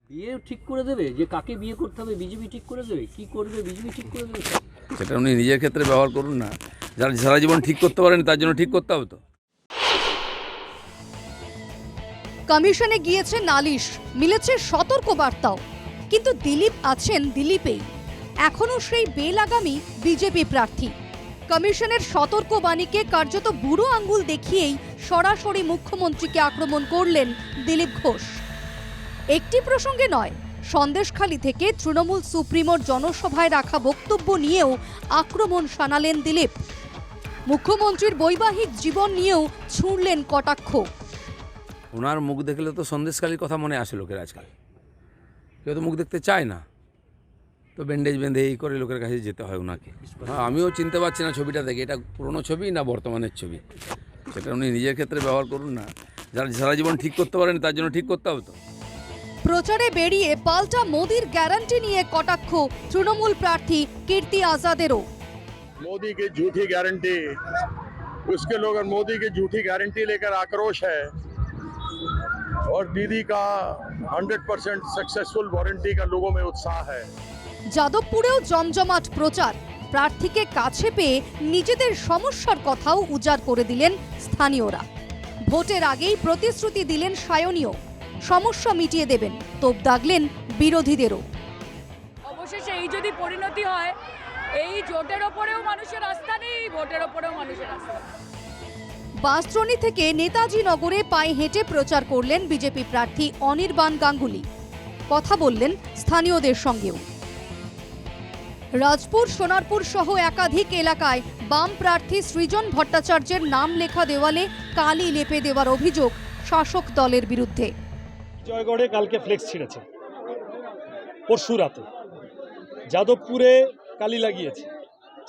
বিয়ে ঠিক করে দেবে যে কাকে বিয়ে করতে হবে, বিজেপি ঠিক করে দেবে, কি করবে বিজেপি ঠিক করে দেবে। সেটা উনি নিজের ক্ষেত্রে ব্যবহার করুন না। যারা সারা জীবন ঠিক করতে পারেন তার জন্য ঠিক করতে হবে তো। কমিশনে গিয়েছে নালিশ, মিলেছে সতর্ক বার্তাও, কিন্তু দিলীপ আছেন দিলীপেই। এখনো সেই বেলাগামী বিজেপি প্রার্থী। কমিশনের সতর্ক বাণীকে কার্যত বুড়ো আঙ্গুল দেখিয়েই সরাসরি মুখ্যমন্ত্রীকে আক্রমণ করলেন দিলীপ ঘোষ। একটি প্রসঙ্গে নয়, সন্দেশখালী থেকে তৃণমূল সুপ্রিমোর জনসভায় রাখা বক্তব্য নিয়েও আক্রমণ শানালেন দিলীপ। মুখ্যমন্ত্রীর বৈবাহিক জীবন নিয়েও ছুঁড়লেন কটাক্ষ। ওনার মুখ দেখলে তো সন্দেশকালীর কথা মনে আসে লোকের আজকাল। কেউ তো মুখ দেখতে চায় না, তো ব্যান্ডেজ বেঁধে এই করে লোকের কাছে যেতে হয় ওনাকে। হ্যাঁ, আমিও চিনতে পারছি না ছবিটা দেখে এটা পুরনো ছবি না বর্তমানের ছবি। সেটা উনি নিজের ক্ষেত্রে ব্যবহার করুন না। যারা সারা জীবন ঠিক করতে পারেন তার জন্য ঠিক করতে হবে তো। প্রচারে বেরিয়ে পাল্টা মোদির গ্যারান্টি নিয়ে কটাক্ষ তৃণমূল প্রার্থী কীর্তি আজাদেরও। मोदी की झूठी गारंटी, उसके लोग मोदी की झूठी गारंटी लेकर आक्रोश है और दीदी का 100% सक्सेसफुल वारंटी का लोगों में उत्साह है। যাদবপুরেও জমজমাট প্রচার। প্রার্থীকে কাছে পেয়ে নিজেদের সমস্যার কথাও উজাড় করে দিলেন স্থানীয়রা। ভোটের আগেই প্রতিশ্রুতি দিলেন সায়নীয়, সমস্যা মিটিয়ে দেবেন, তোপ দাগলেন বিরোধীদেরও। অবশেষে এই যদি পরিণতি হয়, এই জোটের ওপরেও মানুষের আস্থা নেই, এই ভোটের ওপরেও মানুষের আস্থা নেই। বাঁশদ্রোণী থেকে নেতাজি নগরে পায়ে হেঁটে প্রচার করলেন বিজেপি প্রার্থী অনির্বাণ গাঙ্গুলি। কথা বললেন স্থানীয়দের সঙ্গেও। রাজপুর, সোনারপুর সহ একাধিক এলাকায় বাম প্রার্থী সৃজন ভট্টাচার্যের নাম লেখা দেওয়ালে কালি লেপে দেওয়ার অভিযোগ শাসক দলের বিরুদ্ধে। জয়গড়ে কালকে ফ্লেক্স ছিঁড়েছে, পরশু রাতে যাদবপুরে কালি লাগিয়েছে,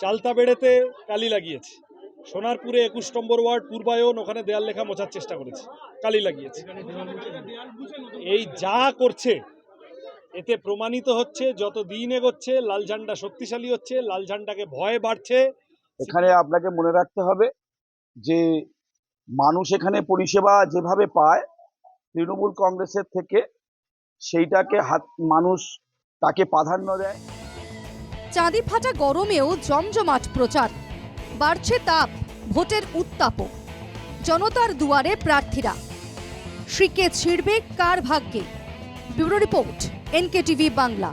চালতাবেড়েতে কালি লাগিয়েছে, সোনারপুরে 21 নম্বর ওয়ার্ড পূর্বায়ন, ওখানে দেয়াল লেখা মোছার চেষ্টা করেছে, কালি লাগিয়েছে। এই যা করছে এতে প্রমাণিত হচ্ছে যত দিন এগোচ্ছে লাল ঝান্ডা শক্তিশালী হচ্ছে, লাল ঝান্ডাকে ভয় বাড়ছে। এখানে আপনাকে মনে রাখতে হবে যে মানুষ এখানে পরিষেবা যেভাবে পায় তৃণমূল কংগ্রেসের থেকে, সেইটাকে মানুষ তাকে প্রাধান্য দেয়। চাঁদি ফাটা গরমেও জমজমাট প্রচার, বাড়ছে তাপ, ভোটের উত্তাপও। জনতার দুয়ারে প্রার্থীরা, শ্রীকে ছিড়বে কার ভাগ্যে। Bureau report, NKTV Bangla.